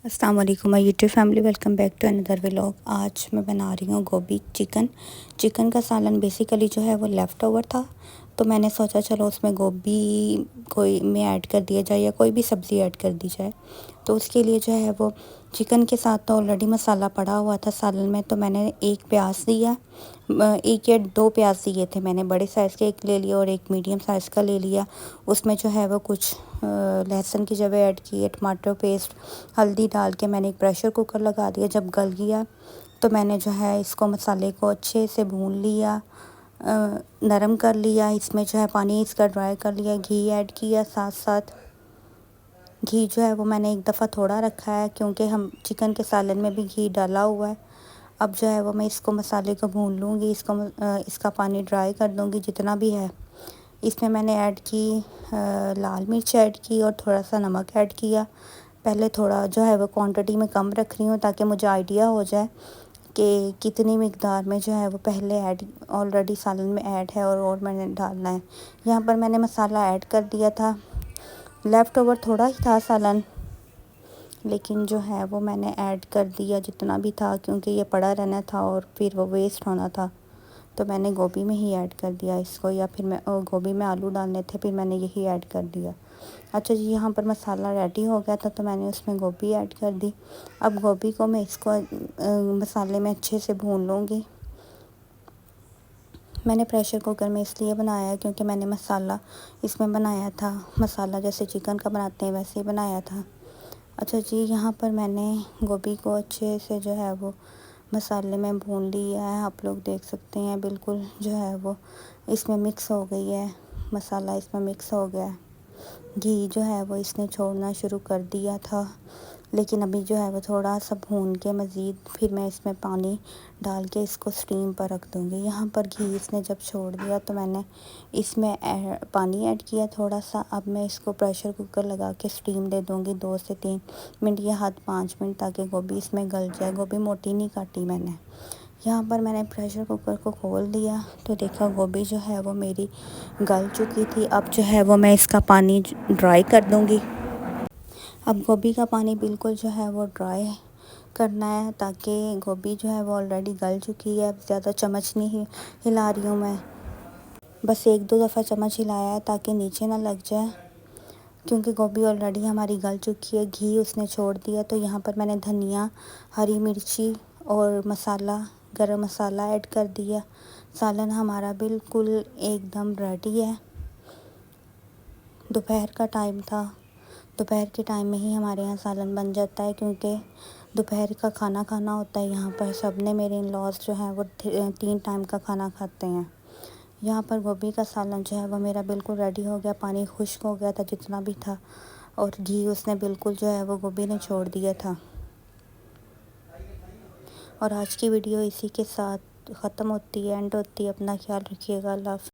अस्सलाम वालेकुम my YouTube family, welcome back to another vlog. आज मैं बना रही हूँ गोभी चिकन का सालन। बेसिकली जो है वो लेफ़्ट ओवर था, तो मैंने सोचा चलो उसमें गोभी कोई में ऐड कर दिया जाए या कोई भी सब्ज़ी ऐड कर दी जाए। तो उसके लिए जो है वो चिकन के साथ तो ऑलरेडी मसाला पड़ा हुआ था सालन में, तो मैंने एक प्याज दिया, एक या दो प्याज दिए थे मैंने। बड़े साइज़ के एक ले लिया और एक मीडियम साइज़ का ले लिया। उसमें जो है वो कुछ लहसुन की जगह ऐड किए, टमाटर पेस्ट, हल्दी डाल के मैंने एक प्रेशर कुकर लगा दिया। जब गल गया तो मैंने जो है इसको मसाले को अच्छे से भून लिया, नरम कर लिया। इसमें जो है पानी इसका ड्राई कर लिया, घी ऐड किया साथ साथ। घी जो है वो मैंने एक दफ़ा थोड़ा रखा है क्योंकि हम चिकन के सालन में भी घी डाला हुआ है। अब जो है वो मैं इसको मसाले को भून लूँगी, इसका पानी ड्राई कर दूँगी जितना भी है। इसमें मैंने ऐड की लाल मिर्च ऐड की और थोड़ा सा नमक ऐड किया। पहले थोड़ा जो है वो क्वांटिटी में कम रख रही हूँ ताकि मुझे आइडिया हो जाए कि कितनी मिकदार में जो है वो पहले ऐड ऑलरेडी सालन में ऐड है और मैंने डालना है। यहाँ पर मैंने मसाला ऐड कर दिया था। लेफ़्ट ओवर थोड़ा ही था सालन, लेकिन जो है वो मैंने ऐड कर दिया जितना भी था, क्योंकि ये पड़ा रहना था और फिर वो वेस्ट होना था। तो मैंने गोभी में ही ऐड कर दिया इसको, या फिर मैं गोभी में आलू डालने थे, फिर मैंने यही ऐड कर दिया। अच्छा जी, यहाँ पर मसाला रेडी हो गया था तो मैंने उसमें गोभी ऐड कर दी। अब गोभी को मैं इसको मसाले में अच्छे से भून लूँगी। मैंने प्रेशर कुकर में इसलिए बनाया है क्योंकि मैंने मसाला इसमें बनाया था, मसाला जैसे चिकन का बनाते हैं वैसे ही बनाया था। अच्छा जी, यहाँ पर मैंने गोभी को अच्छे से जो है वो मसाले में भून लिया है। आप लोग देख सकते हैं बिल्कुल जो है वो इसमें मिक्स हो गई है, मसाला इसमें मिक्स हो गया है। घी जो है वो इसने छोड़ना शुरू कर दिया था, लेकिन अभी जो है वो थोड़ा सा भून के मज़ीद फिर मैं इसमें पानी डाल के इसको स्टीम पर रख दूँगी। यहाँ पर घी इसने जब छोड़ दिया तो मैंने इसमें पानी ऐड किया थोड़ा सा। अब मैं इसको प्रेशर कुकर लगा के स्टीम दे दूँगी 2 से 3 मिनट या हद 5 मिनट, ताकि गोभी इसमें गल जाए। गोभी मोटी नहीं काटी मैंने। यहाँ पर मैंने प्रेशर कुकर को खोल दिया तो देखा गोभी जो है वो मेरी गल चुकी थी। अब जो है वो मैं इसका पानी ड्राई कर दूँगी। अब गोभी का पानी बिल्कुल जो है वो ड्राई करना है, ताकि गोभी जो है वो ऑलरेडी गल चुकी है। अब ज़्यादा चम्मच नहीं हिला रही हूँ मैं, बस एक दो दफ़ा चम्मच हिलाया है ताकि नीचे ना लग जाए, क्योंकि गोभी ऑलरेडी हमारी गल चुकी है। घी उसने छोड़ दिया। तो यहाँ पर मैंने धनिया, हरी मिर्ची और मसाला, गरम मसाला ऐड कर दिया। सालन हमारा बिल्कुल एकदम रेडी है। दोपहर का टाइम था, दोपहर के टाइम में ही हमारे यहाँ सालन बन जाता है, क्योंकि दोपहर का खाना खाना होता है यहाँ पर। सब ने, मेरे इन लॉज जो हैं वो 3 टाइम का खाना खाते हैं। यहाँ पर गोभी का सालन जो है वो मेरा बिल्कुल रेडी हो गया। पानी खुश्क हो गया था जितना भी था, और घी उसने बिल्कुल जो है वो गोभी ने छोड़ दिया था। और आज की वीडियो इसी के साथ ख़त्म होती है, एंड होती है। अपना ख्याल रखिएगा। अल्लाह हाफ़िज़।